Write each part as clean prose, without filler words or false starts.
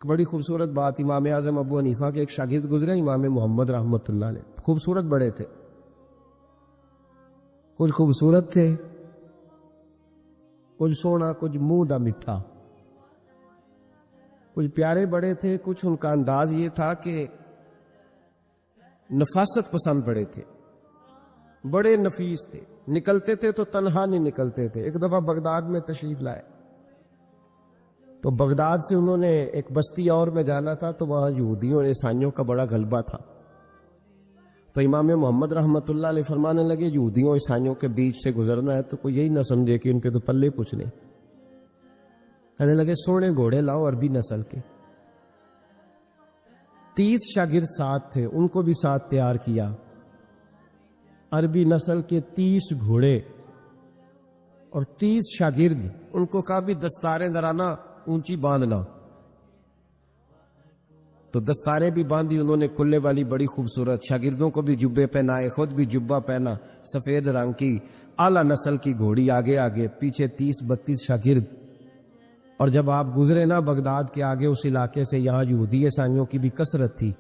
بڑی خوبصورت بات امام اعظم ابو حنیفہ کے ایک شاگرد گزرے امام محمد رحمۃ اللہ علیہ، خوبصورت بڑے تھے، کچھ خوبصورت تھے، کچھ سونا، کچھ منہ دا میٹھا، کچھ پیارے بڑے تھے، کچھ ان کا انداز یہ تھا کہ نفاست پسند بڑے تھے، بڑے نفیس تھے، نکلتے تھے تو تنہا نہیں نکلتے تھے۔ ایک دفعہ بغداد میں تشریف لائے تو بغداد سے انہوں نے ایک بستی اور میں جانا تھا، تو وہاں یہودیوں اور عیسائیوں کا بڑا غلبہ تھا، تو امام محمد رحمۃ اللہ علیہ فرمانے لگے یہودیوں اور عیسائیوں کے بیچ سے گزرنا ہے تو کوئی یہی نہ سمجھے کہ ان کے تو پلے کچھ نہیں، کہنے لگے سونے گھوڑے لاؤ عربی نسل کے۔ 30 شاگرد ساتھ تھے، ان کو بھی ساتھ تیار کیا، عربی نسل کے 30 گھوڑے اور 30 شاگرد، ان کو کہا بھی دستاریں درانا اونچی باندھنا، تو دستاریں بھی باندھی انہوں نے کلے والی بڑی خوبصورت، شاگردوں کو بھی جبے پہنائے، خود بھی جبہ پہنا سفید رنگ کی، اعلیٰ نسل کی گھوڑی آگے آگے، پیچھے 30-32 شاگرد۔ اور جب آپ گزرے نا بغداد کے آگے اس علاقے سے، یہاں یہودی عیسائیوں کی بھی کثرت تھی،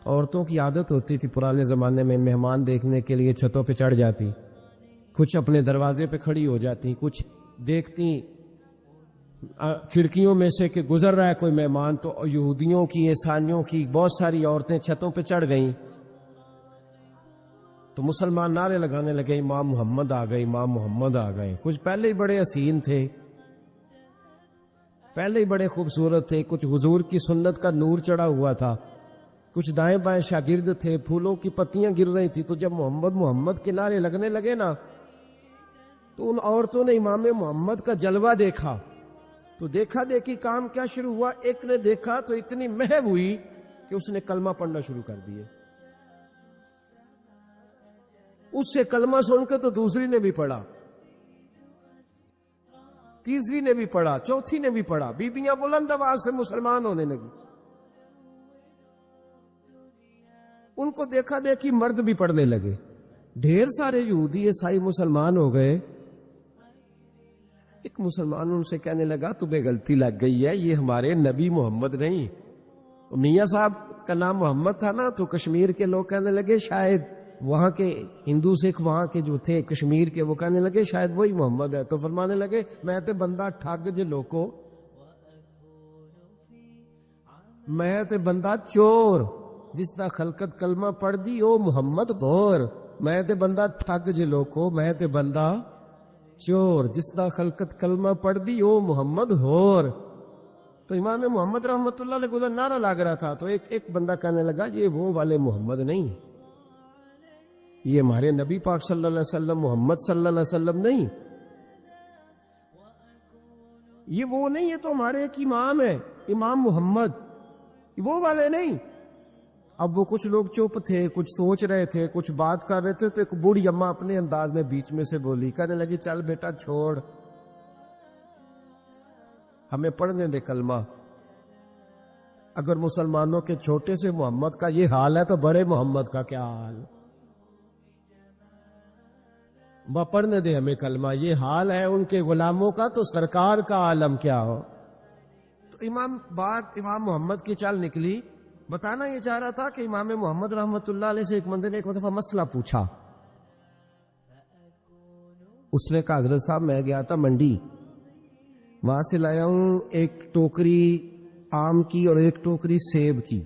عورتوں کی عادت ہوتی تھی پرانے زمانے میں مہمان دیکھنے کے لیے چھتوں پہ چڑھ جاتی، کچھ اپنے دروازے پہ کھڑی ہو جاتی، کچھ دیکھتی کھڑکیوں میں سے کہ گزر رہا ہے کوئی مہمان، تو یہودیوں کی عیسائیوں کی بہت ساری عورتیں چھتوں پہ چڑھ گئیں، تو مسلمان نعرے لگانے لگے امام محمد آ گئے، امام محمد آ گئے۔ کچھ پہلے ہی بڑے حسین تھے، پہلے ہی بڑے خوبصورت تھے، کچھ حضور کی سنت کا نور چڑھا ہوا تھا، کچھ دائیں بائیں شاگرد تھے، پھولوں کی پتیاں گر رہی تھی، تو جب محمد محمد کے نعرے لگنے لگے نا تو ان عورتوں نے امام محمد کا جلوہ دیکھا، تو دیکھا دیکھی کام کیا شروع ہوا، ایک نے دیکھا تو اتنی محو ہوئی کہ اس نے کلمہ پڑھنا شروع کر دیے، اس سے کلمہ سن کے تو دوسری نے بھی پڑھا، تیسری نے بھی پڑھا، چوتھی نے بھی پڑھا، بیبیاں بلند آواز سے مسلمان ہونے لگی۔ ان کو دیکھا دیکھی مرد بھی پڑھنے لگے، ڈھیر سارے یہودی عیسائی مسلمان ہو گئے۔ ایک مسلمان ان سے کہنے لگا تمہیں غلطی لگ گئی ہے، یہ ہمارے نبی محمد نہیں۔ تو میاں صاحب کا نام محمد تھا نا، تو کشمیر کے لوگ کہنے لگے شاید وہاں کے ہندو سکھ وہاں کے جو تھے کشمیر کے، وہ کہنے لگے شاید وہی محمد ہے، تو فرمانے لگے میں تے بندہ ٹھگ جے لوکو، میں تے بندہ چور، جس دا خلقت کلمہ پڑھ دی او محمد غور، میں تے بندہ ٹھگ جے لوکو، میں تے بندہ چور، جس دا خلقت کلمہ پڑھ دی او محمد ہور۔ تو امام محمد رحمۃ اللہ علیہ کو نعرہ لگ رہا تھا، تو ایک بندہ کہنے لگا یہ وہ والے محمد نہیں، یہ ہمارے نبی پاک صلی اللہ علیہ وسلم محمد صلی اللہ علیہ وسلم نہیں، یہ وہ نہیں، یہ تو ہمارے ایک امام ہے امام محمد، وہ والے نہیں۔ اب وہ کچھ لوگ چپ تھے، کچھ سوچ رہے تھے، کچھ بات کر رہے تھے، تو ایک بوڑھی اماں اپنے انداز میں بیچ میں سے بولی، کہنے لگی چل بیٹا چھوڑ، ہمیں پڑھنے دے کلمہ، اگر مسلمانوں کے چھوٹے سے محمد کا یہ حال ہے تو بڑے محمد کا کیا حال، وہ پڑھنے دے ہمیں کلمہ، یہ حال ہے ان کے غلاموں کا تو سرکار کا عالم کیا ہو۔ تو امام محمد کی چال نکلی، بتانا یہ چاہ رہا تھا کہ امام محمد رحمۃ اللہ علیہ سے ایک بندے نے ایک دفعہ مسئلہ پوچھا، اس نے کہا حضرت صاحب میں گیا تھا منڈی، وہاں سے لایا ہوں ایک ٹوکری آم کی اور ایک ٹوکری سیب کی،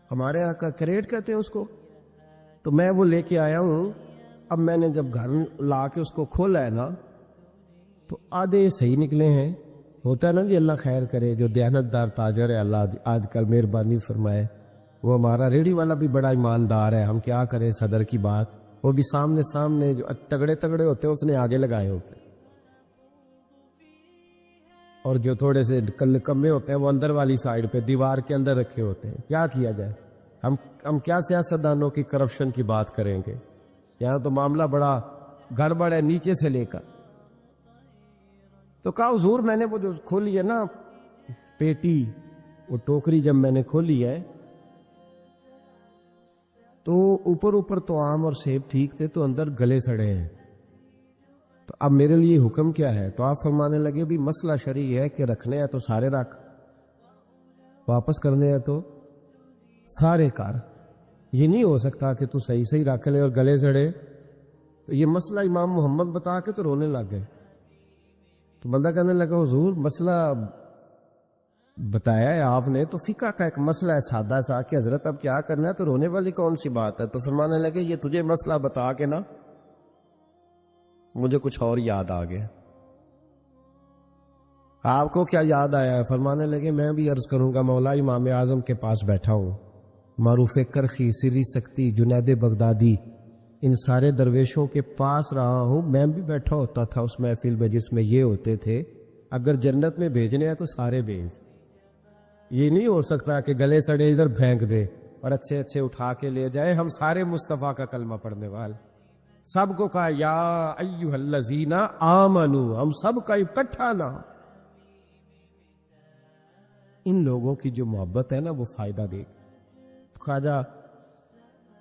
ہمارے یہاں کا کریٹ کہتے ہیں اس کو، تو میں وہ لے کے آیا ہوں، اب میں نے جب گھر لا کے اس کو کھولا ہے نا تو آدھے صحیح نکلے ہیں، ہوتا ہے نا جی اللہ خیر کرے، جو دیانتدار تاجر ہے اللہ آج کل مہربانی فرمائے، وہ ہمارا ریڑھی والا بھی بڑا ایماندار ہے، ہم کیا کریں صدر کی بات، وہ بھی سامنے جو تگڑے ہوتے ہیں اس نے آگے لگائے ہوتے ہیں، اور جو تھوڑے سے کمے ہوتے ہیں وہ اندر والی سائڈ پہ دیوار کے اندر رکھے ہوتے ہیں، کیا کیا جائے، ہم کیا سیاستدانوں کی کرپشن کی بات کریں گے، یہاں تو معاملہ بڑا گڑبڑ ہے نیچے سے لے کر۔ تو کہا حضور میں نے وہ جو کھولی ہے نا پیٹی، وہ ٹوکری جب میں نے کھولی ہے تو اوپر تو آم اور سیب ٹھیک تھے، تو اندر گلے سڑے ہیں، تو اب میرے لیے حکم کیا ہے؟ تو آپ فرمانے لگے بھی مسئلہ شرعی ہے کہ رکھنے ہیں تو سارے رکھ، واپس کرنے ہیں تو سارے کر، یہ نہیں ہو سکتا کہ تو صحیح صحیح رکھ لے اور گلے سڑے۔ تو یہ مسئلہ امام محمد بتا کے تو رونے لگ گئے۔ تو بندہ کہنے لگا حضور مسئلہ بتایا ہے آپ نے، تو فقہ کا ایک مسئلہ ہے سادہ سا کہ حضرت اب کیا کرنا ہے، تو رونے والی کون سی بات ہے؟ تو فرمانے لگے یہ تجھے مسئلہ بتا کے نا مجھے کچھ اور یاد آ گیا۔ آپ کو کیا یاد آیا ہے؟ فرمانے لگے میں بھی عرض کروں گا، مولا امام اعظم کے پاس بیٹھا ہوں، معروف کرخی، سری سکتی، جنید بغدادی، ان سارے درویشوں کے پاس رہا ہوں، میں بھی بیٹھا ہوتا تھا اس محفل میں جس میں یہ ہوتے تھے اگر جنت میں بھیجنے ہیں تو سارے بھیج، یہ نہیں ہو سکتا کہ گلے سڑے ادھر پھینک دے اور اچھے اچھے اٹھا کے لے جائے۔ ہم سارے مصطفیٰ کا کلمہ پڑھنے والے، سب کو کہا یا ایھا الذین آمنو، ہم سب کا اکٹھا نام۔ ان لوگوں کی جو محبت ہے نا وہ فائدہ دے گی۔ خواجہ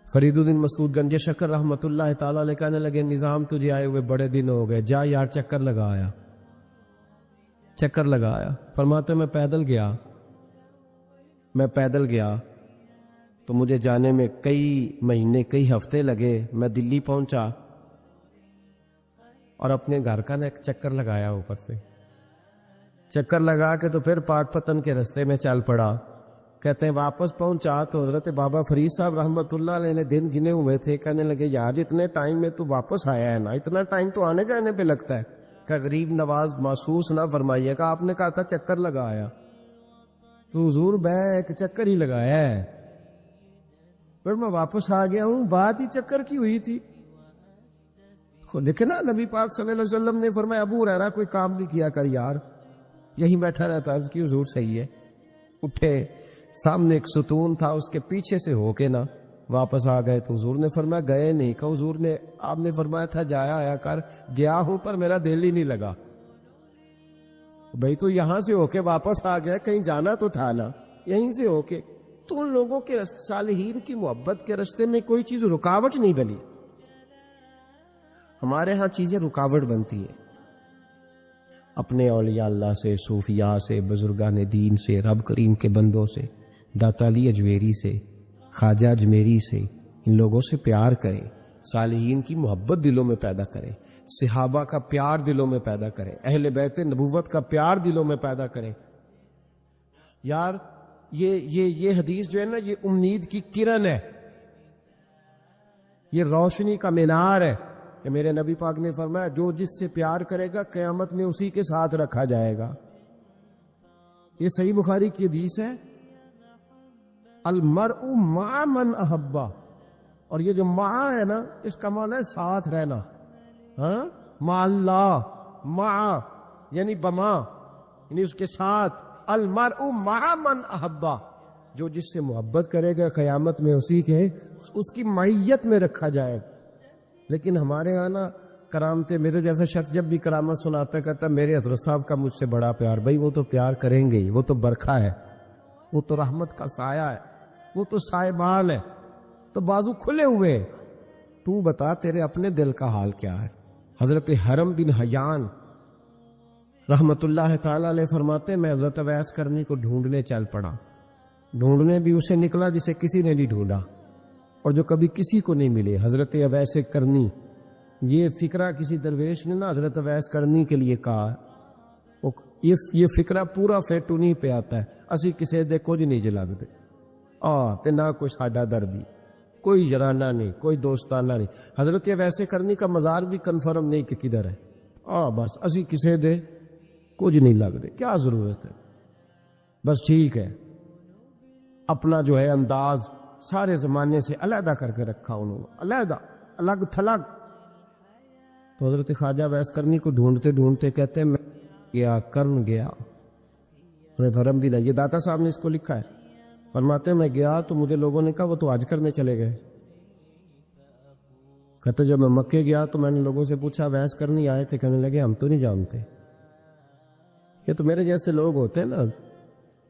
فرید الدین مسعود گنج شکر رحمۃ اللہ تعالی علیہ کہنے لگے نظام تجھے آئے ہوئے بڑے دن ہو گئے، جا یار چکر لگایا، چکر لگایا۔ فرماتے میں پیدل گیا تو مجھے جانے میں کئی مہینے کئی ہفتے لگے۔ میں دلی پہنچا اور اپنے گھر کا نا ایک چکر لگایا، اوپر سے چکر لگا کے تو پھر پاٹ پتن کے رستے میں چل پڑا۔ کہتے ہیں واپس پہنچا تو حضرت بابا فرید صاحب رحمۃ اللہ علیہ نے دن گنے ہوئے تھے، کہنے لگے یار اتنے ٹائم میں تو واپس آیا ہے نا، اتنا ٹائم تو آنے جانے پہ لگتا ہے، کہ غریب نواز محسوس نہ فرمائیے گا، آپ نے کہا تھا چکر لگایا، تو حضور میں ایک چکر ہی لگایا ہے، پھر میں واپس آ گیا ہوں، بات ہی چکر کی ہوئی تھی۔ دیکھیں نا نبی پاک صلی اللہ علیہ وسلم نے فرمایا ابو ہریرہ کوئی کام بھی کیا کر یار، یہیں بیٹھا رہتا، عرض کی حضور صحیح ہے۔ اٹھے، سامنے ایک ستون تھا، اس کے پیچھے سے ہو کے نا واپس آ گئے، تو حضور نے فرمایا گئے نہیں، کہ حضور نے آپ نے فرمایا تھا جایا آیا کر، گیا ہوں پر میرا دل ہی نہیں لگا۔ بھئی تو یہاں سے ہو کے واپس آ گیا، کہیں جانا تو تھا نا، یہیں سے ہو کے۔ تو ان لوگوں کے صالحین کی محبت کے راستے میں کوئی چیز رکاوٹ نہیں بنی۔ ہمارے ہاں چیزیں رکاوٹ بنتی ہیں، اپنے اولیاء اللہ سے، صوفیاء سے، بزرگان دین سے، رب کریم کے بندوں سے، داتا علی اجمیری سے، خواجہ اجمیری سے، ان لوگوں سے پیار کریں، صالحین کی محبت دلوں میں پیدا کریں، صحابہ کا پیار دلوں میں پیدا کریں، اہل بیت نبوت کا پیار دلوں میں پیدا کریں۔ یار یہ حدیث جو ہے نا، یہ امید کی کرن ہے، یہ روشنی کا مینار ہے کہ میرے نبی پاک نے فرمایا جو جس سے پیار کرے گا قیامت میں اسی کے ساتھ رکھا جائے گا۔ یہ صحیح بخاری کی حدیث ہے، المرء مع من احبا، اور یہ جو مع ہے نا اس کا معنی ہے ساتھ رہنا، ہاں، مع اللہ، مع یعنی بما، یعنی اس کے ساتھ، المرء مع من احبا، جو جس سے محبت کرے گا قیامت میں اسی کے اس کی معیت میں رکھا جائے گا۔ لیکن ہمارے ہاں نا کرامتے، میرے جیسا شخص جب بھی کرامت سناتا کہتا میرے حضرت صاحب کا مجھ سے بڑا پیار، بھائی وہ تو پیار کریں گے ہی، وہ تو برکھا ہے، وہ تو رحمت کا سایہ ہے، وہ تو سائبال ہے، تو بازو کھلے ہوئے۔ تو بتا تیرے اپنے دل کا حال کیا ہے؟ حضرت حرم بن حیان رحمت اللہ تعالی علیہ فرماتے میں حضرت اویس کرنی کو ڈھونڈنے چل پڑا، ڈھونڈنے بھی اسے نکلا جسے کسی نے نہیں ڈھونڈا اور جو کبھی کسی کو نہیں ملے، حضرت اویس کرنی۔ یہ فکرہ کسی درویش نے نا حضرت اویس کرنی کے لیے کہا، یہ فکرہ پورا فیٹو نہیں پہ آتا ہے، اسی کسی دے کچھ نہیں جلگ دے تے نہ کوئی ساڈا دردی، کوئی جرانہ نہیں، کوئی دوستانہ نہیں۔ حضرت اویس کرنی کا مزار بھی کنفرم نہیں کہ کدھر ہے، بس اسی کسی دے کچھ نہیں لگ دے، کیا ضرورت ہے، بس ٹھیک ہے، اپنا جو ہے انداز سارے زمانے سے علیحدہ کر کے رکھا انہوں نے، علیحدہ، الگ تھلگ۔ تو حضرت خواجہ اویس کرنی کو ڈھونڈتے ڈھونڈتے کہتے ہیں میں گیا، کرن گیا، انہیں دھرم بھی نہیں، یہ داتا صاحب نے اس کو لکھا ہے، فرماتے ہیں میں گیا تو مجھے لوگوں نے کہا وہ تو حج کرنے چلے گئے۔ کہتے جب میں مکے گیا تو میں نے لوگوں سے پوچھا اویس کرنی آئے تھے؟ کہنے لگے ہم تو نہیں جانتے۔ یہ تو میرے جیسے لوگ ہوتے ہیں نا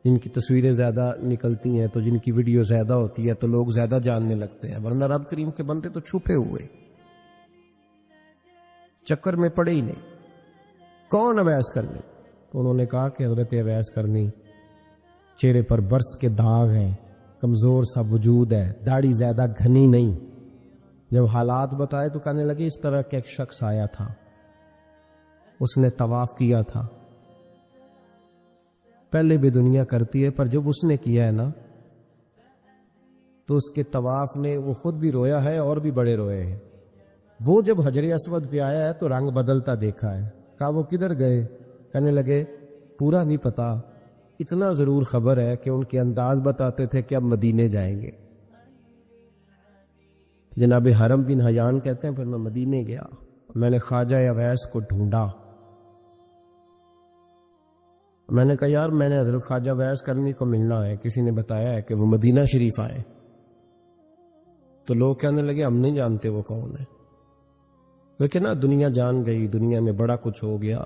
جن کی تصویریں زیادہ نکلتی ہیں تو جن کی ویڈیو زیادہ ہوتی ہے تو لوگ زیادہ جاننے لگتے ہیں، ورنہ رب کریم کے بندے تو چھپے ہوئے، چکر میں پڑے ہی نہیں. کون اویس کرنی؟ تو انہوں نے کہا کہ حضرت اویس کرنی چہرے پر برس کے داغ ہیں، کمزور سا وجود ہے، داڑھی زیادہ گھنی نہیں. جب حالات بتائے تو کہنے لگے اس طرح کا ایک شخص آیا تھا، اس نے طواف کیا تھا. پہلے بھی دنیا کرتی ہے، پر جب اس نے کیا ہے نا تو اس کے طواف نے وہ خود بھی رویا ہے اور بھی بڑے روئے ہیں. وہ جب حجر اسود پہ آیا ہے تو رنگ بدلتا دیکھا ہے. کہا وہ کدھر گئے؟ کہنے لگے پورا نہیں پتا، اتنا ضرور خبر ہے کہ ان کے انداز بتاتے تھے کہ اب مدینے جائیں گے. جناب حرم بن حیان کہتے ہیں پھر میں مدینے گیا، میں نے خواجہ اویس کو ڈھونڈا. میں نے کہا یار میں نے حضرت خواجہ اویس کرنی کو ملنا ہے، کسی نے بتایا ہے کہ وہ مدینہ شریف آئے. تو لوگ کہنے لگے ہم نہیں جانتے وہ کون ہے. لیکن نا دنیا جان گئی، دنیا میں بڑا کچھ ہو گیا،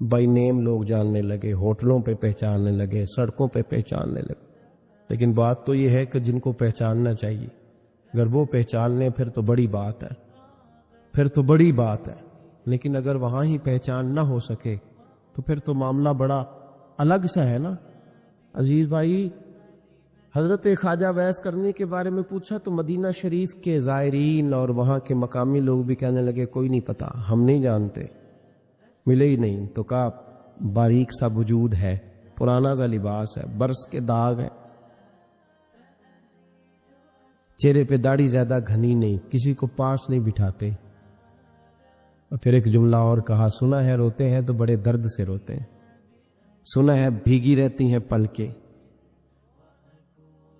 بائی نیم لوگ جاننے لگے، ہوٹلوں پہ پہچاننے لگے، سڑکوں پہ پہچاننے لگے. لیکن بات تو یہ ہے کہ جن کو پہچاننا چاہیے اگر وہ پہچان لیں پھر تو بڑی بات ہے، پھر تو بڑی بات ہے. لیکن اگر وہاں ہی پہچان نہ ہو سکے تو پھر تو معاملہ بڑا الگ سا ہے نا. عزیز بھائی، حضرت خواجہ اویس کرنی کے بارے میں پوچھا تو مدینہ شریف کے زائرین اور وہاں کے مقامی لوگ بھی کہنے لگے کوئی نہیں پتا، ہم نہیں جانتے، ملے ہی نہیں. تو کہا باریک سا وجود ہے، پرانا سا لباس ہے، برس کے داغ ہے، چہرے پہ داڑھی زیادہ گھنی نہیں، کسی کو پاس نہیں بٹھاتے. اور پھر ایک جملہ اور کہا، سنا ہے روتے ہیں تو بڑے درد سے روتے ہیں، سنا ہے بھیگی رہتی ہیں پلکیں،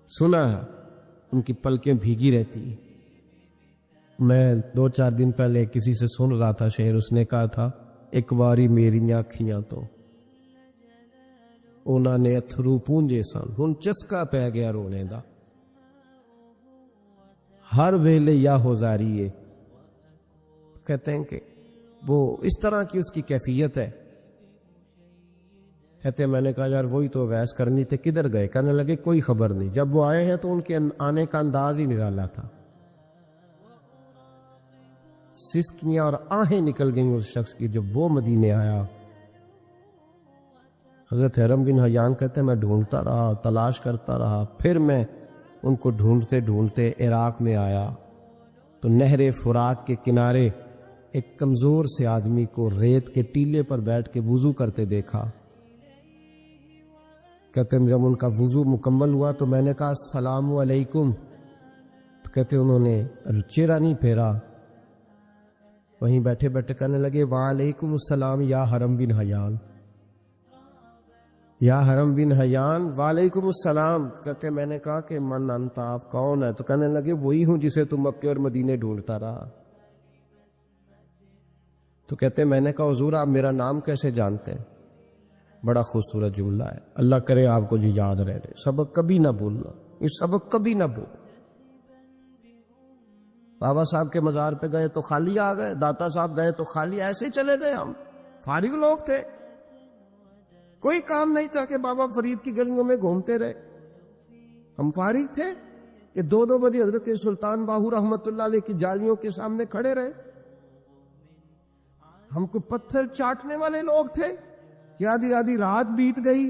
سنا ہے ان کی پلکیں بھیگی رہتی ہیں. میں 2-4 دن پہلے کسی سے سن رہا تھا شعر، اس نے کہا تھا ایک واری میری آنکھیاں تو انہوں نے اتھرو پونجے سن، ہن چسکا پہ گیا رونے دا، ہر ویلے یا ہوزاری ہے. کہتے ہیں کہ وہ اس طرح کی اس کی کیفیت ہے. کہتے ہیں میں نے کہا یار وہی تو اویس کرنی تھے، کدھر گئے؟ کہنے لگے کوئی خبر نہیں. جب وہ آئے ہیں تو ان کے آنے کا انداز ہی نرالا تھا، سسکیاں اور آہیں نکل گئیں اس شخص کی جب وہ مدینے آیا. حضرت حرم بن حیان کہتے ہیں میں ڈھونڈتا رہا، تلاش کرتا رہا، پھر میں ان کو ڈھونڈتے ڈھونڈتے عراق میں آیا تو نہر فرات کے کنارے ایک کمزور سے آدمی کو ریت کے ٹیلے پر بیٹھ کے وضو کرتے دیکھا. کہتے ہیں جب ان کا وضو مکمل ہوا تو میں نے کہا السلام علیکم، تو کہتے انہوں نے چہرہ نہیں پھیرا، وہیں بیٹھے بیٹھے کہنے لگے وعلیکم السلام یا حرم بن حیان، یا حرم بن حیان وعلیکم السلام. کہتے میں نے کہا کہ من انت، آپ کون ہے؟ تو کہنے لگے وہی ہوں جسے تم مکے اور مدینے ڈھونڈتا رہا. تو کہتے میں نے کہا حضور آپ میرا نام کیسے جانتے ہیں؟ بڑا خوبصورت جملہ ہے، اللہ کرے آپ کو جی یاد رہے، سبق کبھی نہ بھولنا، یہ سبق کبھی نہ بھول. بابا صاحب کے مزار پہ گئے تو خالی آ گئے، داتا صاحب گئے تو خالی، ایسے ہی چلے گئے. ہم فارغ لوگ تھے، کوئی کام نہیں تھا کہ بابا فرید کی گلیوں میں گھومتے رہے. ہم فارغ تھے کہ 2 بجے حضرت سلطان باہو رحمت اللہ علیہ کی جالیوں کے سامنے کھڑے رہے. ہم کو پتھر چاٹنے والے لوگ تھے کہ آدھی آدھی رات بیت گئی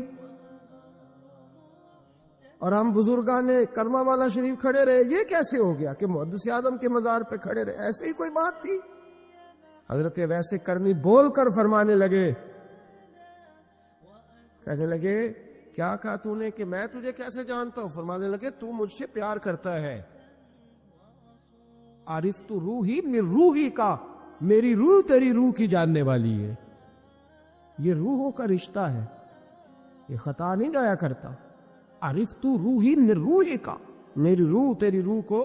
اور ہم بزرگان کرما والا شریف کھڑے رہے. یہ کیسے ہو گیا کہ محدث اعظم کے مزار پہ کھڑے رہے؟ ایسے ہی کوئی بات تھی؟ حضرت ویسے کرنی بول کر فرمانے لگے، کہنے لگے کیا کہا تو نے کہ میں تجھے کیسے جانتا ہوں؟ فرمانے لگے تو مجھ سے پیار کرتا ہے. عارف تو روحی من روحی کا، میری روح تیری روح کی جاننے والی ہے. یہ روحوں کا رشتہ ہے، یہ خطا نہیں جایا کرتا. عارف تو روحی من روحی کا، میری روح تیری روح کو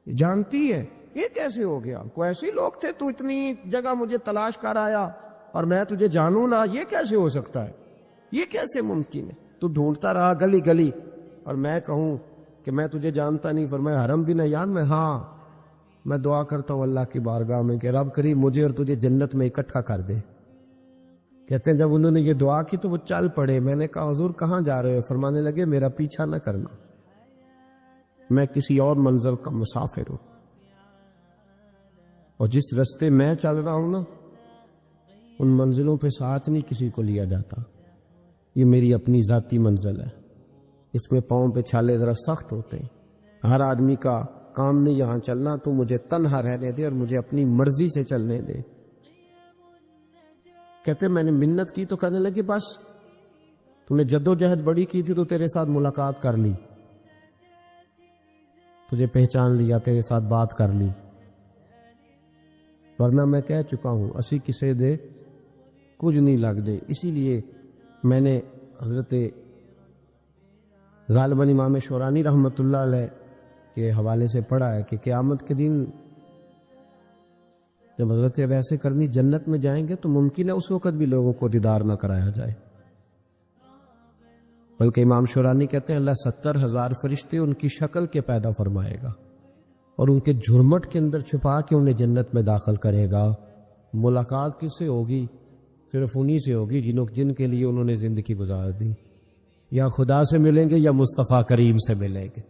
جانتی ہے. یہ کیسے ہو گیا؟ کوئی ایسے لوگ تھے تو اتنی جگہ مجھے تلاش کر آیا اور میں تجھے جانوں نہ؟ یہ کیسے ہو سکتا ہے؟ یہ کیسے ممکن ہے؟ تو ڈھونڈتا رہا گلی گلی اور میں کہوں کہ میں تجھے جانتا نہیں. فرمایا حرم بن حیان میں، ہاں میں دعا کرتا ہوں اللہ کی بارگاہ میں کہ رب کریم مجھے اور تجھے جنت میں اکٹھا کر دے. کہتے ہیں جب انہوں نے یہ دعا کی تو وہ چل پڑے. میں نے کہا حضور کہاں جا رہے ہو؟ فرمانے لگے میرا پیچھا نہ کرنا، میں کسی اور منزل کا مسافر ہوں. اور جس رستے میں چل رہا ہوں نا، ان منزلوں پہ ساتھ نہیں کسی کو لیا جاتا. یہ میری اپنی ذاتی منزل ہے. اس میں پاؤں پہ چھالے ذرا سخت ہوتے ہیں. ہر آدمی کا کام نہیں یہاں چلنا، تو مجھے تنہا رہنے دے اور مجھے اپنی مرضی سے چلنے دے. کہتے میں نے منت کی تو کہنے لگے بس تم نے جدوجہد بڑی کی تھی تو تیرے ساتھ ملاقات کر لی، تجھے پہچان لیا، تیرے ساتھ بات کر لی، ورنہ میں کہہ چکا ہوں اسی کسے دے کچھ نہیں لگ دے. اسی لیے میں نے حضرت غالباً امام شورانی رحمۃ اللہ علیہ کے حوالے سے پڑھا ہے کہ قیامت کے دن جب حضرت ویسے کرنی جنت میں جائیں گے تو ممکن ہے اس وقت بھی لوگوں کو دیدار نہ کرایا جائے. بلکہ امام شورانی کہتے ہیں اللہ 70,000 فرشتے ان کی شکل کے پیدا فرمائے گا اور ان کے جھرمٹ کے اندر چھپا کے انہیں جنت میں داخل کرے گا. ملاقات کس سے ہوگی؟ صرف انہی سے ہوگی جن کے لیے انہوں نے زندگی گزار دی. یا خدا سے ملیں گے یا مصطفیٰ کریم سے ملیں گے.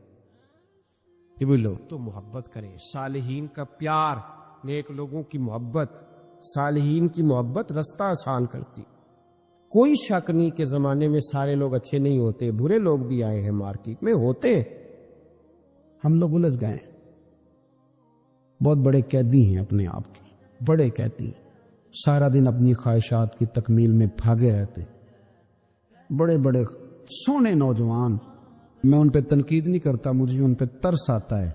یہ بھی لوگ تو محبت کریں، صالحین کا پیار، نیک لوگوں کی محبت، صالحین کی محبت رستہ آسان کرتی. کوئی شک نہیں کہ زمانے میں سارے لوگ اچھے نہیں ہوتے، برے لوگ بھی آئے ہیں مارکیٹ میں، ہوتے. ہم لوگ الجھ گئے ہیں، بہت بڑے قیدی ہیں اپنے آپ کے، بڑے قیدی ہیں. سارا دن اپنی خواہشات کی تکمیل میں بھاگے رہتے. بڑے بڑے سونے نوجوان، میں ان پہ تنقید نہیں کرتا، مجھے ان پہ ترس آتا ہے.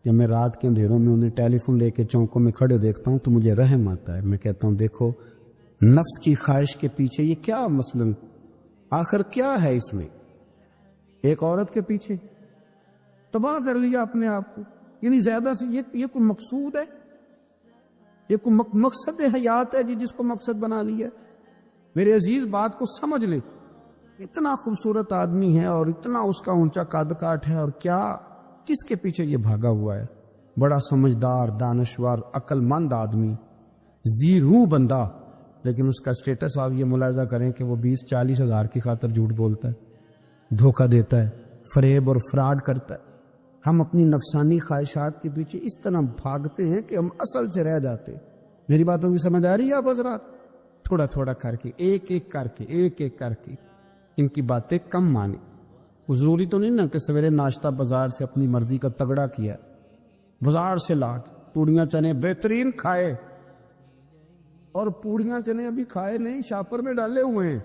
جب میں رات کے اندھیروں میں انہیں ٹیلی فون لے کے چوکوں میں کھڑے دیکھتا ہوں تو مجھے رحم آتا ہے. میں کہتا ہوں دیکھو نفس کی خواہش کے پیچھے یہ کیا مثلاً آخر کیا ہے اس میں؟ ایک عورت کے پیچھے تباہ کر لیا اپنے آپ کو. یعنی زیادہ سے یہ کوئی مقصود ہے؟ یہ کوئی مقصد حیات ہے جس کو مقصد بنا لیا؟ میرے عزیز بات کو سمجھ لے. اتنا خوبصورت آدمی ہے اور اتنا اس کا اونچا قد کاٹ ہے، اور کیا کس کے پیچھے یہ بھاگا ہوا ہے؟ بڑا سمجھدار، دانشور، عقل مند آدمی، ذی روح بندہ، لیکن اس کا سٹیٹس آپ یہ ملاحظہ کریں کہ وہ 20-40 ہزار کی خاطر جھوٹ بولتا ہے، دھوکہ دیتا ہے، فریب اور فراڈ کرتا ہے. ہم اپنی نفسانی خواہشات کے پیچھے اس طرح بھاگتے ہیں کہ ہم اصل سے رہ جاتے. میری باتوں کی سمجھ آ رہی ہے آپ حضرات؟ تھوڑا تھوڑا کر کے، ایک ایک کر کے ان کی باتیں کم مانی. ضروری تو نہیں نا کہ سویرے ناشتہ بازار سے اپنی مرضی کا تگڑا کیا، بازار سے لا کے پوڑیاں چنے بہترین کھائے، اور پوڑیاں چنے ابھی کھائے نہیں، شاپر میں ڈالے ہوئے ہیں،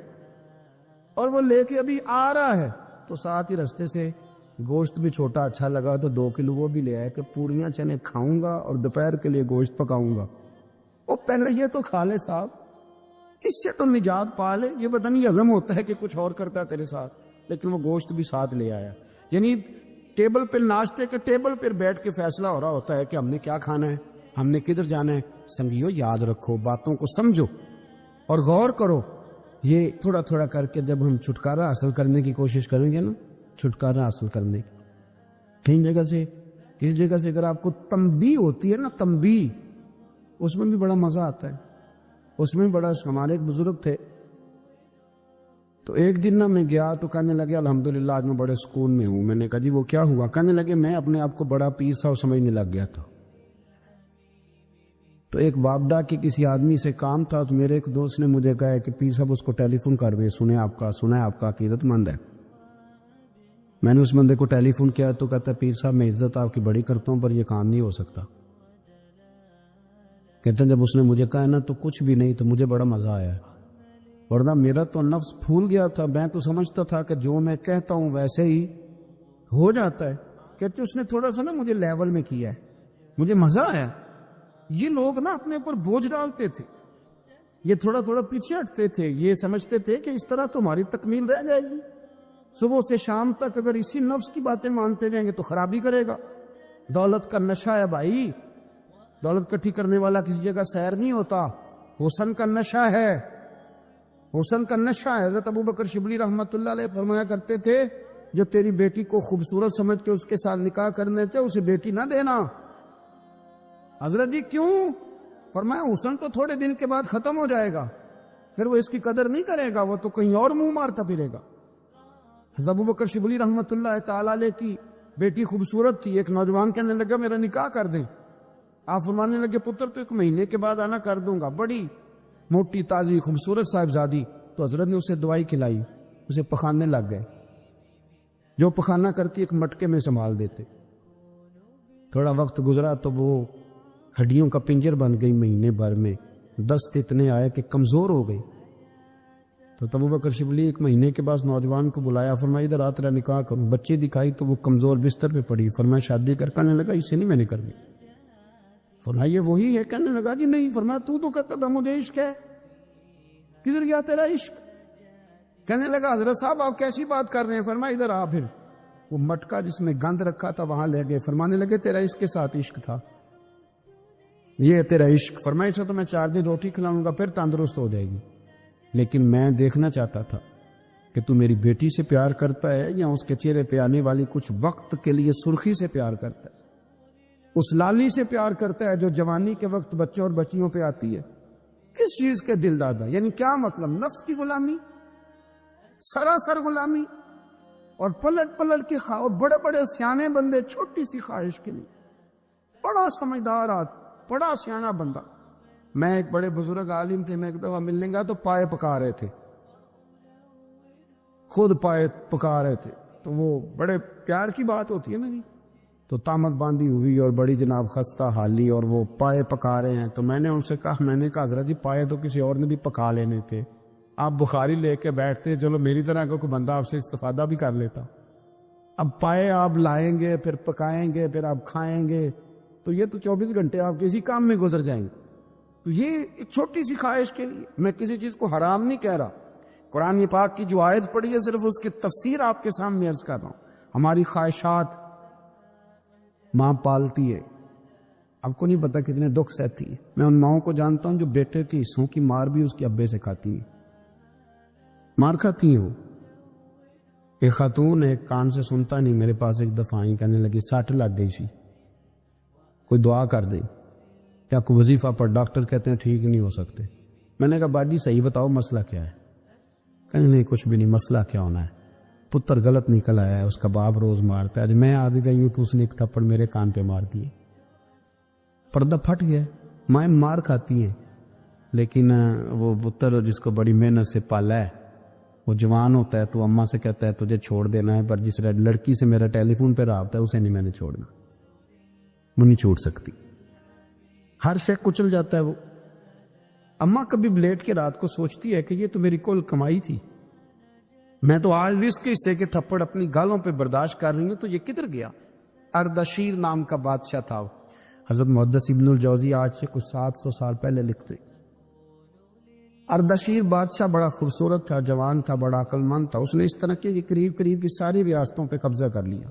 اور وہ لے کے ابھی آ رہا ہے تو ساتھ ہی رستے سے گوشت بھی چھوٹا اچھا لگا تو 2 کلو وہ بھی لے آئے کہ پوڑیاں چنے کھاؤں گا اور دوپہر کے لیے گوشت پکاؤں گا. وہ پہلے یہ تو کھا لے صاحب، اس سے تو نجات پا لے. یہ پتہ نہیں ہضم ہوتا ہے کہ کچھ اور کرتا ہے تیرے ساتھ، لیکن وہ گوشت بھی ساتھ لے آیا. یعنی ٹیبل پہ، ناشتے کے ٹیبل پہ بیٹھ کے فیصلہ ہو رہا ہوتا ہے کہ ہم نے کیا کھانا ہے، ہم نے کدھر جانا ہے. سنگیو یاد رکھو، باتوں کو سمجھو اور غور کرو. یہ تھوڑا تھوڑا کر کے جب ہم چھٹکارا حاصل کرنے کی کوشش کریں گے نا، چھٹکارا حاصل کرنے کی کہیں جگہ سے، کسی جگہ سے اگر آپ کو تنبیہ ہوتی ہے نا، تنبیہ، اس میں بھی بڑا مزہ آتا ہے. اس میں بڑا، ہمارے ایک بزرگ تھے تو ایک دن نا میں گیا تو کہنے لگے الحمدللہ آج میں بڑے سکون میں ہوں. میں نے کہا جی وہ کیا ہوا؟ کہنے لگے میں اپنے آپ کو بڑا پیر صاحب سمجھنے لگ گیا تھا. تو ایک بابڈا کے کسی آدمی سے کام تھا تو میرے ایک دوست نے مجھے کہا کہ پیر صاحب اس کو ٹیلی فون کر دے، سنا ہے آپ کا عقیدت مند ہے. میں نے اس بندے کو ٹیلی فون کیا تو کہتا ہے پیر صاحب میں عزت آپ کی بڑی کرتا ہوں پر یہ کام نہیں ہو سکتا. کہتے ہیں جب اس نے مجھے کہا نا تو کچھ بھی نہیں، تو مجھے بڑا مزہ آیا، ورنہ میرا تو نفس پھول گیا تھا. میں تو سمجھتا تھا کہ جو میں کہتا ہوں ویسے ہی ہو جاتا ہے. کہتے اس نے تھوڑا سا نا مجھے لیول میں کیا ہے، مجھے مزہ آیا. یہ لوگ نا اپنے اوپر بوجھ ڈالتے تھے، یہ تھوڑا تھوڑا پیچھے ہٹتے تھے، یہ سمجھتے تھے کہ اس طرح تمہاری تکمیل رہ جائے گی. صبح سے شام تک اگر اسی نفس کی باتیں مانتے جائیں گے تو خرابی کرے گا. دولت کا نشہ ہے بھائی، دولت کٹھی کرنے والا کسی جگہ سیر نہیں ہوتا. حسن کا نشہ ہے، حسن کا نشہ ہے. حضرت ابو بکر شبلی رحمۃ اللہ علیہ فرمایا کرتے تھے جو تیری بیٹی کو خوبصورت سمجھ کے اس کے ساتھ نکاح کرنے تھے اسے بیٹی نہ دینا. حضرت جی کیوں؟ فرمایا حسن تو تھوڑے دن کے بعد ختم ہو جائے گا، پھر وہ اس کی قدر نہیں کرے گا، وہ تو کہیں اور منہ مارتا پھرے گا. حضرت ابو بکر شبلی رحمۃ اللہ تعالی علیہ کی بیٹی خوبصورت تھی. ایک نوجوان کہنے لگا میرا نکاح کر دیں. آپ فرمانے لگے پتر تو 1 مہینے کے بعد آنا کر دوں گا، بڑی موٹی تازی خوبصورت صاحبزادی. تو حضرت نے اسے دوائی کھلائی، اسے پخانے لگ گئے. جو پخانہ کرتی ایک مٹکے میں سنبھال دیتے. تھوڑا وقت گزرا تو وہ ہڈیوں کا پنجر بن گئی. مہینے بھر میں دست اتنے آئے کہ کمزور ہو گئی. تو ابو بکر شبلی 1 مہینے کے بعد نوجوان کو بلایا، فرمایا ادھر آ تیرا نکاح کروں. بچے دکھائی تو وہ کمزور بستر پہ پڑی. فرمایا شادی کر. کہنے لگا اس سے نہیں میں نے کرنی. فرمایا یہ وہی ہے؟ کہنے لگا جی نہیں. فرمایا تو کہتا تھا مجھے عشق ہے، کدھر گیا تیرا عشق؟ کہنے لگا حضرت صاحب آپ کیسی بات کر رہے ہیں؟ فرمایا ادھر آ. پھر وہ مٹکا جس میں گند رکھا تھا وہاں لے گئے. فرمانے لگے تیرا اس کے ساتھ عشق تھا، یہ تیرا عشق. فرمایا اسے تو میں 4 دن روٹی کھلاؤں گا پھر تندرست ہو جائے گی، لیکن میں دیکھنا چاہتا تھا کہ تو میری بیٹی سے پیار کرتا ہے یا اس کے چہرے پہ آنے والی کچھ وقت کے لیے سرخی سے پیار کرتا ہے، اس لالی سے پیار کرتا ہے جو جوانی کے وقت بچوں اور بچیوں پہ آتی ہے. کس چیز کے دل دادا؟ یعنی کیا مطلب؟ نفس کی غلامی، سراسر غلامی. اور پلٹ پلٹ کے اور بڑے بڑے سیانے بندے چھوٹی سی خواہش کے لیے. بڑا سمجھدار بڑا سیانا بندہ. میں ایک بڑے بزرگ عالم تھے، میں ایک دفعہ ملنے گا تو پائے پکا رہے تھے، خود پائے پکا رہے تھے. تو وہ بڑے پیار کی بات ہوتی ہے نا جی. تو تامت باندھی ہوئی اور بڑی جناب خستہ حالی اور وہ پائے پکا رہے ہیں. تو میں نے ان سے کہا حضرت جی پائے تو کسی اور نے بھی پکا لینے تھے، آپ بخاری لے کے بیٹھتے، چلو میری طرح کا کوئی بندہ آپ سے استفادہ بھی کر لیتا. اب پائے آپ لائیں گے، پھر پکائیں گے، پھر آپ کھائیں گے، تو یہ تو 24 گھنٹے آپ کسی کام میں گزر جائیں گے. تو یہ ایک چھوٹی سی خواہش کے لیے. میں کسی چیز کو حرام نہیں کہہ رہا. قرآن پاک کی جو آیت پڑھی ہے صرف اس کی تفسیر آپ کے سامنے عرض کر رہا ہوں. ہماری خواہشات ماں پالتی ہے، آپ کو نہیں پتا کتنے دکھ سہتی ہے. میں ان ماؤں کو جانتا ہوں جو بیٹے کے حصوں کی مار بھی اس کے ابے سے کھاتی ہیں، مار کھاتی ہیں وہ. ایک خاتون ایک کان سے سنتا نہیں، میرے پاس ایک دفعہ آئی، کہنے لگی 60 لگ گئی سی، کوئی دعا کر دے یا کوئی وظیفہ پر، ڈاکٹر کہتے ہیں ٹھیک نہیں ہو سکتے. میں نے کہا باجی صحیح بتاؤ مسئلہ کیا ہے؟ کہنے نہیں کچھ بھی نہیں. مسئلہ کیا ہونا ہے؟ پتر غلط نکل آیا ہے، اس کا باپ روز مارتا ہے، میں آ گئی ہوں تو اس نے ایک تھپڑ میرے کان پہ مار دیے، پردہ پھٹ گیا. مائیں مار کھاتی ہیں، لیکن وہ پتر جس کو بڑی محنت سے پالا ہے وہ جوان ہوتا ہے تو اماں سے کہتا ہے تجھے چھوڑ دینا ہے، پر جس لڑکی سے میرا ٹیلی فون پہ رابطہ ہے اسے نہیں میں نے چھوڑنا، وہ نہیں چھوڑ سکتی. ہر شے کچل جاتا ہے وہ. اماں کبھی بلیٹ کے رات کو سوچتی ہے کہ یہ تو میری کل کمائی تھی، میں تو آج بھی اس کے حصے کے تھپڑ اپنی گالوں پہ برداشت کر رہی ہوں، تو یہ کدھر گیا؟ اردشیر نام کا بادشاہ تھا. حضرت محدث ابن الجوزی آج سے کچھ 700 سال پہلے لکھتے. اردشیر بادشاہ بڑا خوبصورت تھا، جوان تھا، بڑا عقل مند تھا. اس نے اس طرح کی قریب کی ساری ریاستوں پہ قبضہ کر لیا.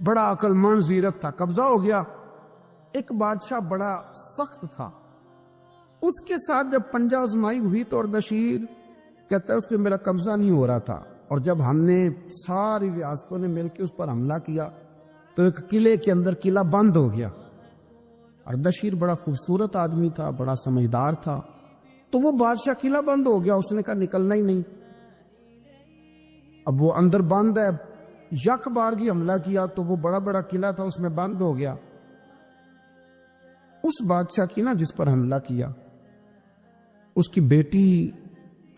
بڑا عقل مند زیرک تھا، قبضہ ہو گیا. ایک بادشاہ بڑا سخت تھا، اس کے ساتھ جب پنجہ آزمائی ہوئی تو اردشیر کہتا ہے اس پہ میرا قبضہ نہیں ہو رہا تھا. اور جب ہم نے ساری ریاستوں نے مل کے اس پر حملہ کیا تو ایک قلعے کے اندر قلعہ بند ہو گیا. اردشیر بڑا خوبصورت آدمی تھا، بڑا سمجھدار تھا. تو وہ بادشاہ قلعہ بند ہو گیا، اس نے کہا نکلنا ہی نہیں. اب وہ اندر بند ہے، یک بارگی حملہ کیا تو وہ بڑا قلعہ تھا اس میں بند ہو گیا. اس بادشاہ کی نا جس پر حملہ کیا، اس کی بیٹی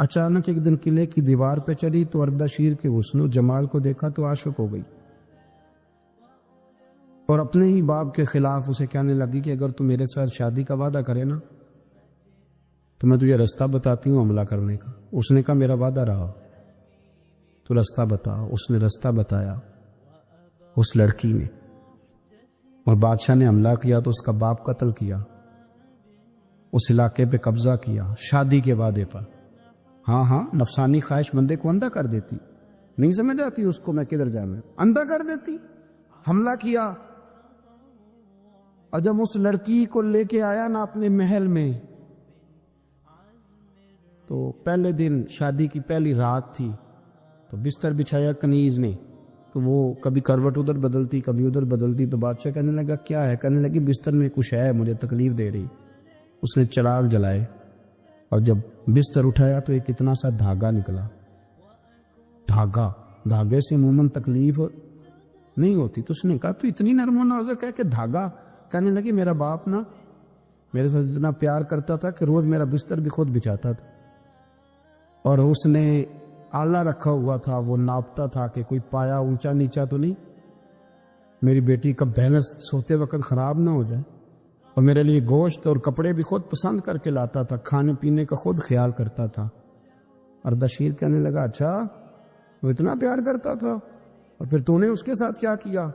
اچانک ایک دن قلعے کی دیوار پہ چڑھی تو اردشیر کے حسن و جمال کو دیکھا تو عاشق ہو گئی، اور اپنے ہی باپ کے خلاف اسے کہنے لگی کہ اگر تو میرے ساتھ شادی کا وعدہ کرے نا تو میں تجھے رستہ بتاتی ہوں حملہ کرنے کا. اس نے کہا میرا وعدہ رہا، تو رستہ بتا. اس نے رستہ بتایا اس لڑکی نے، اور بادشاہ نے حملہ کیا تو اس کا باپ قتل کیا، اس علاقے پہ قبضہ کیا شادی کے وعدے پر. ہاں نفسانی خواہش بندے کو اندھا کر دیتی، نہیں سمجھ آتی اس کو میں کدھر جانا، اندھا کر دیتی. حملہ کیا، اور جب اس لڑکی کو لے کے آیا نا اپنے محل میں تو پہلے دن شادی کی پہلی رات تھی تو بستر بچھایا کنیز نے، تو وہ کبھی کروٹ ادھر بدلتی کبھی ادھر بدلتی. تو بادشاہ کہنے لگا کیا ہے؟ کہنے لگی بستر میں کچھ ہے مجھے تکلیف دے رہی. اس نے چراغ جلائے اور جب بستر اٹھایا تو ایک اتنا سا دھاگا نکلا. دھاگے سے عموماً تکلیف نہیں ہوتی. تو اس نے کہا تو اتنی نرم و نازک ہے کہ دھاگا کہنے لگی میرا باپ نا میرے ساتھ اتنا پیار کرتا تھا کہ روز میرا بستر بھی خود بچھاتا تھا، اور اس نے آلہ رکھا ہوا تھا، وہ ناپتا تھا کہ کوئی پایا اونچا نیچا تو نہیں، میری بیٹی کا بیلنس سوتے وقت خراب نہ ہو جائے، اور میرے لیے گوشت اور کپڑے بھی خود پسند کر کے لاتا تھا، کھانے پینے کا خود خیال کرتا تھا۔ اردشیر کہنے لگا اچھا وہ اتنا پیار کرتا تھا، اور پھر تو نے اس کے ساتھ کیا کیا؟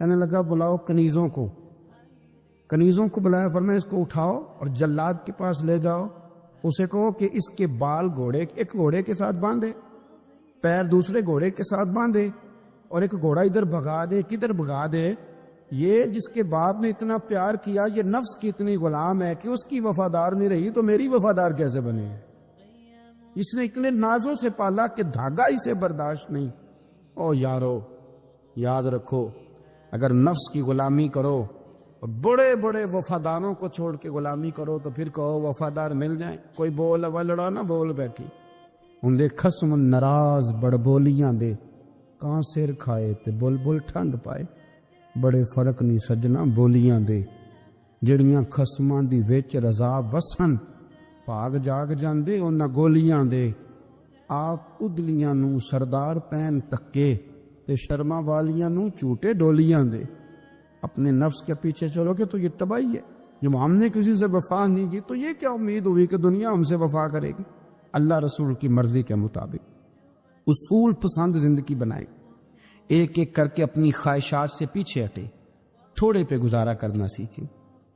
کہنے لگا بلاؤ کنیزوں کو بلایا، فرمایا اس کو اٹھاؤ اور جلاد کے پاس لے جاؤ، اسے کہو کہ اس کے بال ایک گھوڑے کے ساتھ باندھے، پیر دوسرے گھوڑے کے ساتھ باندھے، اور ایک گھوڑا ادھر بھگا دے، کدھر بھگا دے، یہ جس کے باپ نے اتنا پیار کیا یہ نفس کی اتنی غلام ہے کہ اس کی وفادار نہیں رہی تو میری وفادار کیسے بنے؟ اس نے اتنے نازوں سے پالا کہ دھاگا اسے برداشت نہیں۔ او یارو یاد رکھو، اگر نفس کی غلامی کرو اور بڑے بڑے وفاداروں کو چھوڑ کے غلامی کرو تو پھر کہو وفادار مل جائیں، کوئی بول لڑا نہ بول بیٹھی، ہوں دے خصم ناراض بڑ بولیاں دے، کہاں سر کھائے تے بلبل ٹھنڈ پائے، بڑے فرق نہیں سجنا بولیاں دے، جڑیاں خصماں دی وچ رضا وسن، بھاگ جاگ جاندے انہاں گولیاں دے، آپ ادلیاں نو سردار پین تکے تے شرما والیاں نو چوٹے ڈولیاں دے۔ اپنے نفس کے پیچھے چلو گے تو یہ تباہی ہے، جب ہم نے کسی سے وفا نہیں کی تو یہ کیا امید ہوئی کہ دنیا ہم سے وفا کرے گی؟ اللہ رسول کی مرضی کے مطابق اصول پسند زندگی بنائیں، ایک ایک کر کے اپنی خواہشات سے پیچھے ہٹیں، تھوڑے پہ گزارا کرنا سیکھیں،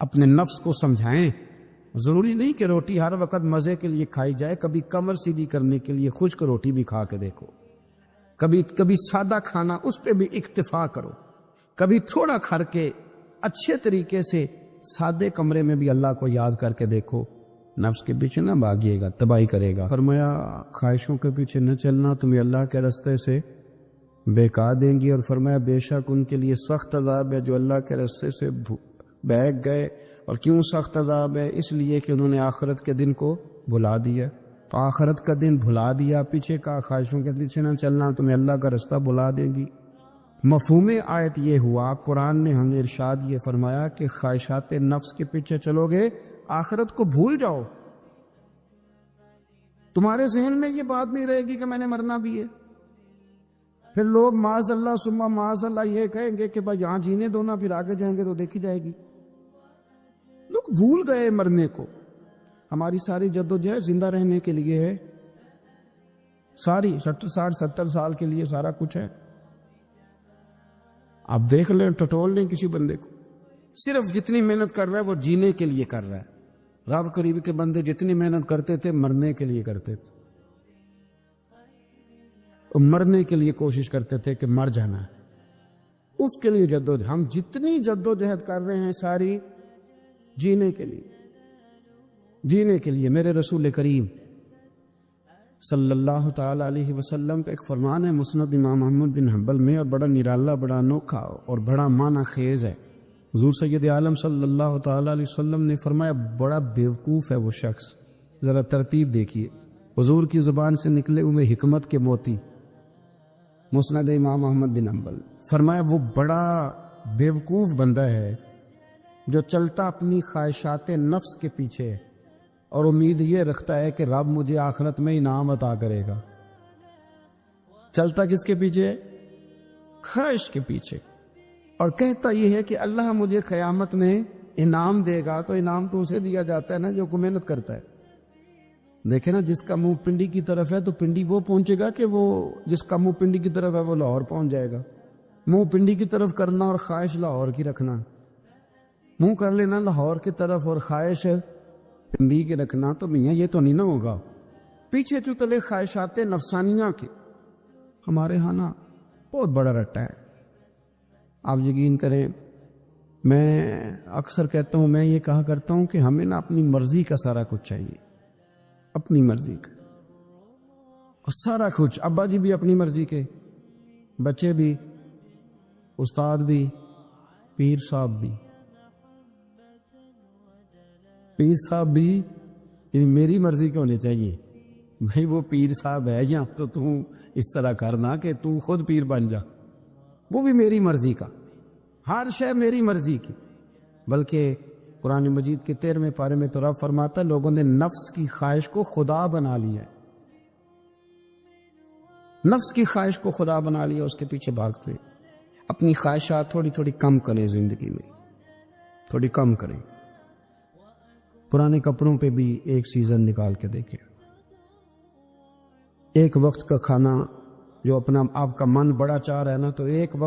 اپنے نفس کو سمجھائیں۔ ضروری نہیں کہ روٹی ہر وقت مزے کے لیے کھائی جائے، کبھی کمر سیدھی کرنے کے لیے خشک روٹی بھی کھا کے دیکھو، کبھی سادہ کھانا اس پہ بھی اکتفا کرو، کبھی تھوڑا کھا کے اچھے طریقے سے سادے کمرے میں بھی اللہ کو یاد کر کے دیکھو۔ نفس کے پیچھے نہ بھاگیے گا، تباہی کرے گا۔ فرمایا خواہشوں کے پیچھے نہ چلنا، تمہیں اللہ کے راستے سے بہکا دیں گی، اور فرمایا بے شک ان کے لیے سخت عذاب ہے جو اللہ کے راستے سے بہک گئے۔ اور کیوں سخت عذاب ہے؟ اس لیے کہ انہوں نے آخرت کے دن کو بھلا دیا، تو آخرت کا دن بھلا دیا، پیچھے کا خواہشوں کے پیچھے نہ چلنا، تمہیں اللہ کا راستہ بھلا دیں گی۔ مفہوم آیت یہ ہوا، قرآن نے ہمیں ارشاد یہ فرمایا کہ خواہشات نفس کے پیچھے چلو گے آخرت کو بھول جاؤ، تمہارے ذہن میں یہ بات نہیں رہے گی کہ میں نے مرنا بھی ہے۔ پھر لوگ معاذ اللہ ثم معاذ اللہ یہ کہیں گے کہ بھائی یہاں جینے دو نا، پھر آگے جائیں گے تو دیکھی جائے گی۔ لوگ بھول گئے مرنے کو۔ ہماری ساری جدوجہد زندہ رہنے کے لیے ہے، ساری 60-70 سال کے لیے سارا کچھ ہے۔ آپ دیکھ لیں، ٹٹول لیں کسی بندے کو، صرف جتنی محنت کر رہا ہے وہ جینے کے لیے کر رہا ہے۔ رب قریب کے بندے جتنی محنت کرتے تھے مرنے کے لیے کرتے تھے، مرنے کے لیے کوشش کرتے تھے کہ مر جانا ہے، اس کے لیے جدوجہد۔ ہم جتنی جدوجہد کر رہے ہیں ساری جینے کے لیے۔ میرے رسول کریم صلی اللہ تعالی علیہ وسلم کا ایک فرمان ہے مسند امام احمد بن حنبل میں، اور بڑا نرالا، بڑا انوکھا اور بڑا معنی خیز ہے۔ حضور سید عالم صلی اللہ تعالی علیہ وسلم نے فرمایا بڑا بیوقوف ہے وہ شخص، ذرا ترتیب دیکھیے، حضور کی زبان سے نکلے ہوئے حکمت کے موتی، مسند امام احمد بن حنبل۔ فرمایا وہ بڑا بیوقوف بندہ ہے جو چلتا اپنی خواہشات نفس کے پیچھے اور امید یہ رکھتا ہے کہ رب مجھے آخرت میں انعام عطا کرے گا۔ چلتا کس کے پیچھے؟ خواہش کے پیچھے، اور کہتا یہ ہے کہ اللہ مجھے قیامت میں انعام دے گا، تو انعام تو اسے دیا جاتا ہے نا جو محنت کرتا ہے۔ دیکھیں نا، جس کا منہ پنڈی کی طرف ہے تو پنڈی وہ پہنچے گا کہ وہ جس کا منہ پنڈی کی طرف ہے وہ لاہور پہنچ جائے گا۔ منہ پنڈی کی طرف کرنا اور خواہش لاہور کی رکھنا، منہ کر لینا لاہور کی طرف اور خواہش پنڈی کے رکھنا، تو میاں یہ تو نہیں نہ ہوگا۔ پیچھے چتلے خواہشات نفسانیہ کے ہمارے ہاں نا بہت بڑا رٹا ہے۔ آپ یقین کریں، میں اکثر کہتا ہوں، میں یہ کہا کرتا ہوں کہ ہمیں نا اپنی مرضی کا سارا کچھ چاہیے، اپنی مرضی کا، اور سارا کچھ۔ ابا جی بھی اپنی مرضی کے، بچے بھی، استاد بھی، پیر صاحب بھی، پیر صاحب بھی، یعنی میری مرضی کے ہونے چاہیے۔ بھائی وہ پیر صاحب ہے یا تو اس طرح کرنا کہ تو خود پیر بن جا، وہ بھی میری مرضی کا، ہر شے میری مرضی کی۔ بلکہ قرآن مجید کے 13ویں پارے میں تو رب فرماتا ہے لوگوں نے نفس کی خواہش کو خدا بنا لیا ہے، نفس کی خواہش کو خدا بنا لیا، اس کے پیچھے بھاگتے ہیں۔ اپنی خواہشات تھوڑی تھوڑی کم کریں، زندگی میں تھوڑی کم کریں۔ پرانے کپڑوں پہ بھی ایک سیزن نکال کے دیکھیں، ایک وقت کا کھانا جو اپنا آپ کا من بڑا چاہ رہا ہے نا، تو ایک وقت